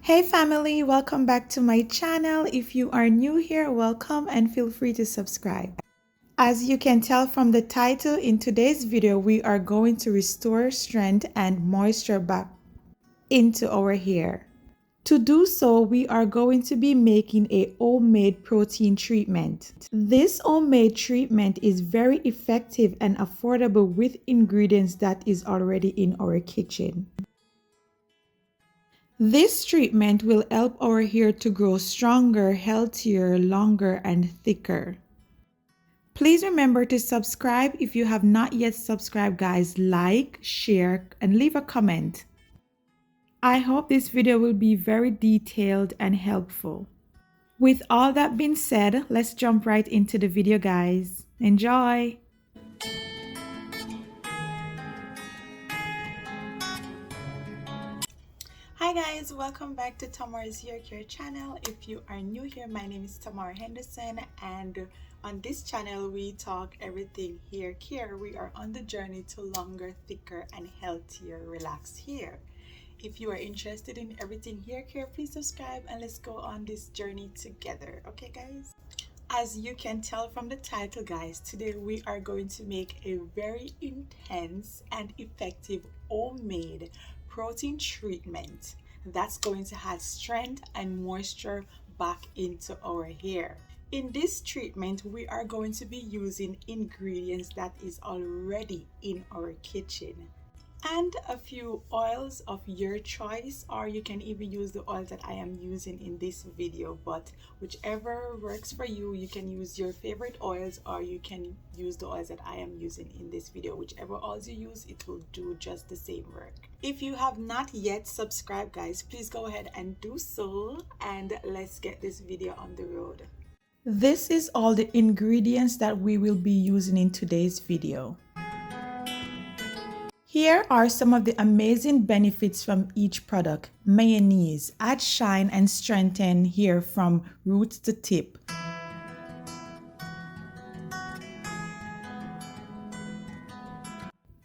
Hey family, welcome back to my channel. If you are new here, welcome and feel free to subscribe. As you can tell from the title, in today's video, we are going to restore strength and moisture back into our hair. To do so, we are going to be making a homemade protein treatment. This homemade treatment is very effective and affordable with ingredients that is already in our kitchen. This treatment will help our hair to grow stronger, healthier, longer, and thicker. Please remember to subscribe if you have not yet subscribed, guys. Like, share, and leave a comment. I hope this video will be very detailed and helpful. With all that being said, let's jump right into the video, guys. Enjoy! Hi guys, welcome back to Tamara's Hair Care channel. If you are new here, my name is Tamara Henderson, and on this channel we talk everything hair care. We are on the journey to longer, thicker, and healthier relaxed hair. If you are interested in everything hair care, please subscribe and let's go on this journey together. Okay guys? As you can tell from the title, guys, today we are going to make a very intense and effective homemade protein treatment that's going to add strength and moisture back into our hair. In this treatment, we are going to be using ingredients that is already in our kitchen and a few oils of your choice, or you can even use the oils that I am using in this video, but whichever works for you. You can use your favorite oils, or you can use the oils that I am using in this video. Whichever oils you use, it will do just the same work. If you have not yet subscribed, guys, please go ahead and do so, and let's get this video on the road. This is all the ingredients that we will be using in today's video. Here are some of the amazing benefits from each product. Mayonnaise, add shine and strengthen hair from root to tip.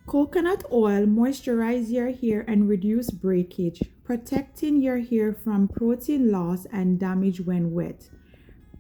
Coconut oil, moisturize your hair and reduce breakage, protecting your hair from protein loss and damage when wet.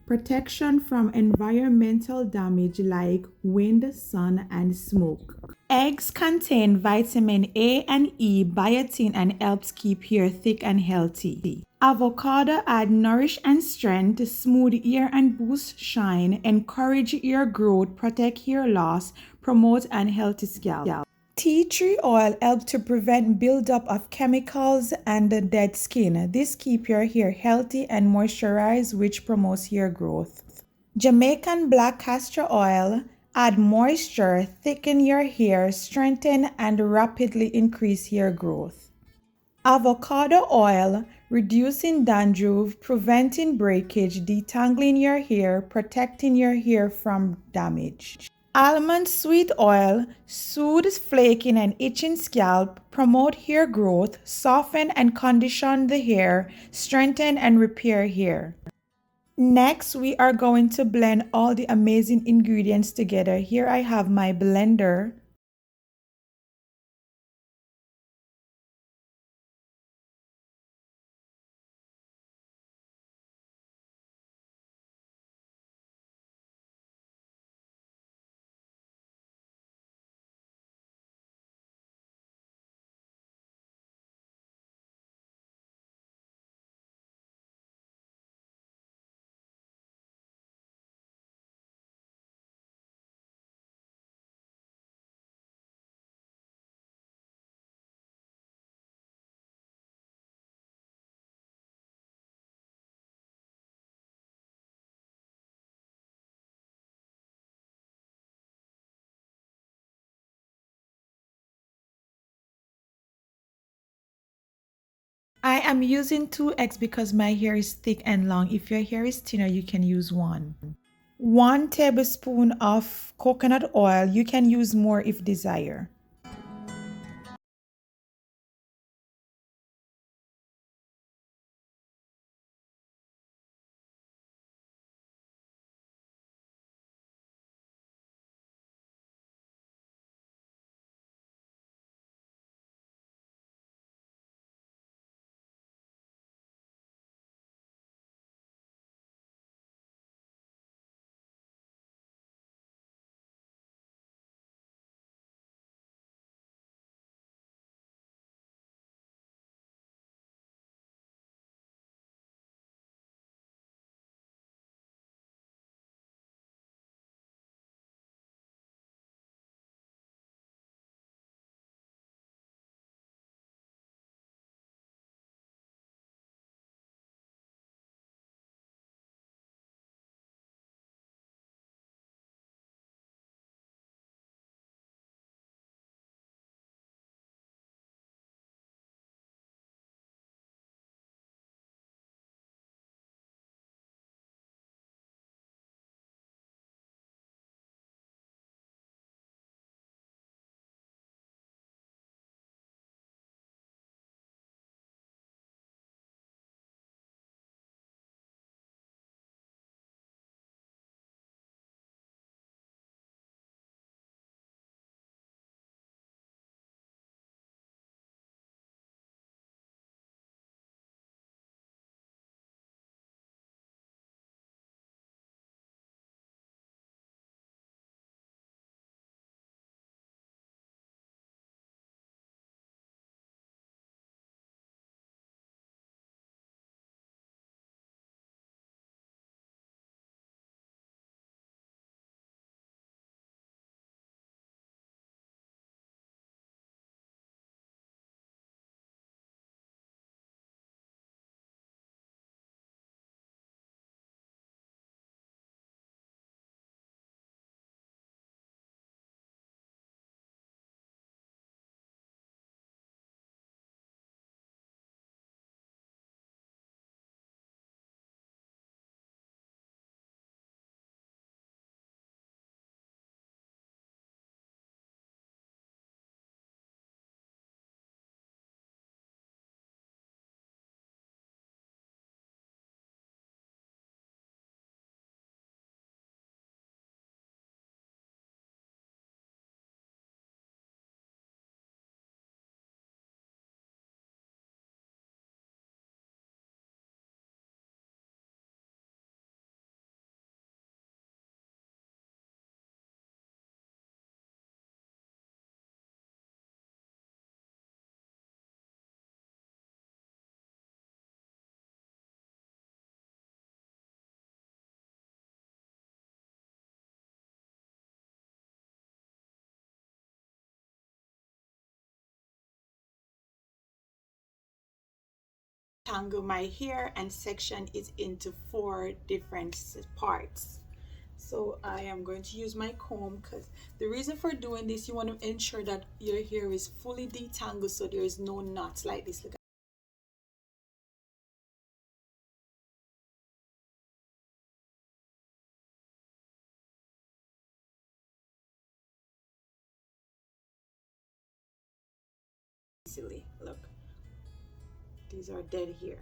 Protection from environmental damage like wind, sun, and smoke. Eggs contain vitamin A and E, biotin, and helps keep hair thick and healthy. Avocado add nourish and strength, smooth hair and boost shine, encourage hair growth, protect hair loss, promote an healthy scalp. Tea tree oil helps to prevent buildup of chemicals and dead skin. This keeps your hair healthy and moisturized, which promotes hair growth. Jamaican black castor oil add moisture, thicken your hair, strengthen, and rapidly increase hair growth. Avocado oil, reducing dandruff, preventing breakage, detangling your hair, protecting your hair from damage. Almond sweet oil soothes flaking and itching scalp, promote hair growth, soften and condition the hair, strengthen and repair hair. Next, we are going to blend all the amazing ingredients together. Here I have my blender. I am using 2 eggs because my hair is thick and long. If your hair is thinner, you can use 1. 1 tablespoon of coconut oil. You can use more if desired. tangle my hair and section it into 4 different parts. So I am going to use my comb, because the reason for doing this, you want to ensure that your hair is fully detangled so there is no knots like this. Look, easily, look, these are dead here.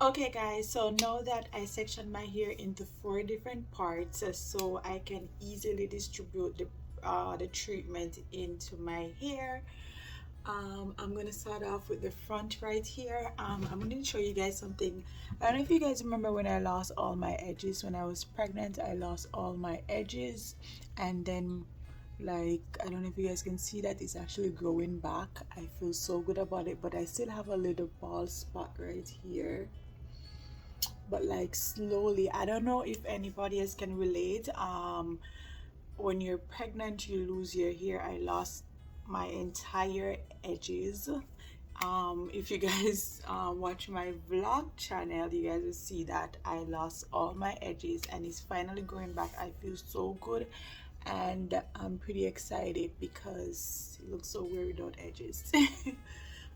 Okay guys, so now that I sectioned my hair into 4 different parts, so I can easily distribute the treatment into my hair. I'm gonna start off with the front right here. I'm gonna show you guys something. I don't know if you guys remember when I lost all my edges when I was pregnant. I lost all my edges, and then, like, I don't know if you guys can see that it's actually growing back. I feel so good about it, but I still have a little bald spot right here, but like slowly. I don't know if anybody else can relate. When you're pregnant, you lose your hair. I lost my entire edges. If you guys watch my vlog channel, you guys will see that I lost all my edges and it's finally growing back. I feel so good, and I'm pretty excited because it looks so weird without edges.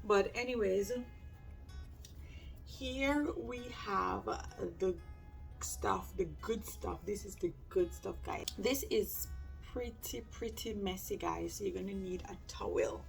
But anyways, here we have the stuff, the good stuff. This is the good stuff, guys. This is pretty messy, guys, so you're gonna need a towel.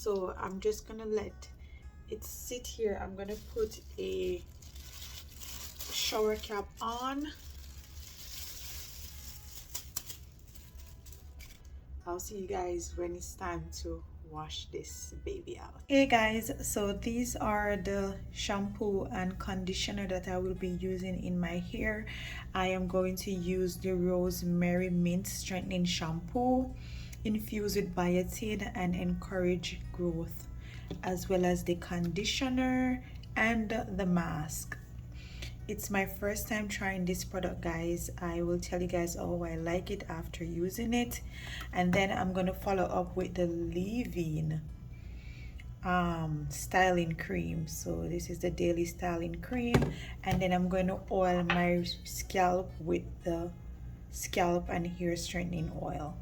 so I'm just gonna let it sit here. I'm gonna put a shower cap on. I'll see you guys when it's time to wash this baby out. Hey guys, so these are the shampoo and conditioner that I will be using in my hair. I am going to use the Rosemary Mint Strengthening Shampoo infused with biotin and encourage growth, as well as the conditioner and the mask. It's my first time trying this product, guys. I will tell you guys how I like it after using it, and then I'm gonna follow up with the leave-in styling cream. So this is the daily styling cream, and then I'm going to oil my scalp with the scalp and hair strengthening oil.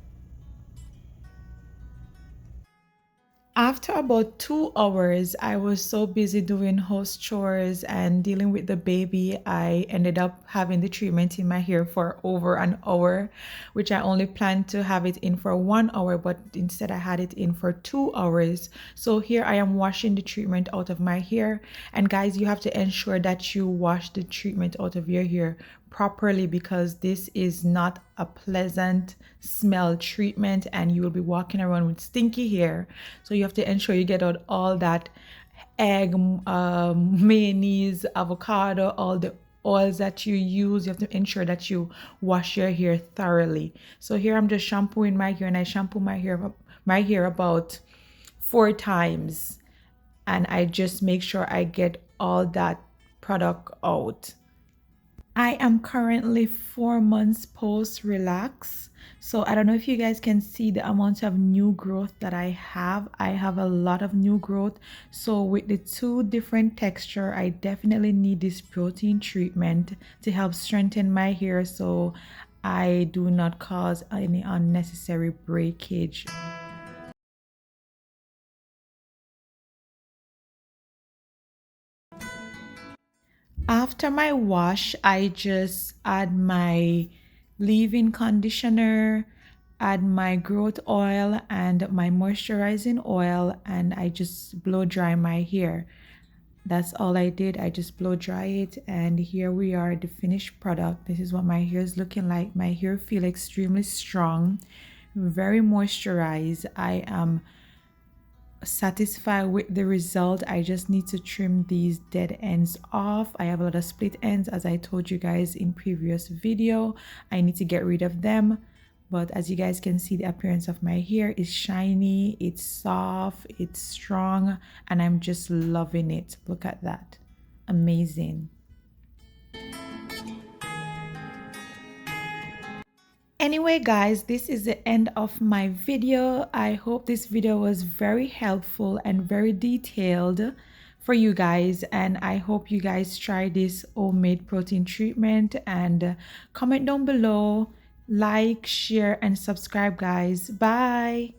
After about 2 hours, I was so busy doing house chores and dealing with the baby. I ended up having the treatment in my hair for over an hour, which I only planned to have it in for 1 hour, but instead I had it in for 2 hours. So here I am washing the treatment out of my hair. And guys, you have to ensure that you wash the treatment out of your hair properly, because this is not a pleasant smell treatment and you will be walking around with stinky hair. So you have to ensure you get out all that egg, mayonnaise, avocado, all the oils that you use. You have to ensure that you wash your hair thoroughly. So here I'm just shampooing my hair, and I shampoo my hair about 4 times, and I just make sure I get all that product out. I am currently 4 months post relax. So I don't know if you guys can see the amount of new growth that I have. I have a lot of new growth. So with the 2 different texture, I definitely need this protein treatment to help strengthen my hair so I do not cause any unnecessary breakage. After my wash, I just add my leave-in conditioner, add my growth oil and my moisturizing oil, and I just blow dry my hair. That's all I did. I just blow dry it, and here we are, the finished product. This is what my hair is looking like. My hair feel extremely strong, very moisturized. I am satisfied with the result. I just need to trim these dead ends off. I have a lot of split ends, as I told you guys in previous video. I need to get rid of them, but as you guys can see, the appearance of my hair is shiny, it's soft, it's strong, and I'm just loving it. Look at that, amazing. Anyway guys, this is the end of my video. I hope this video was very helpful and very detailed for you guys, and I hope you guys try this homemade protein treatment, and comment down below, like, share, and subscribe guys. Bye.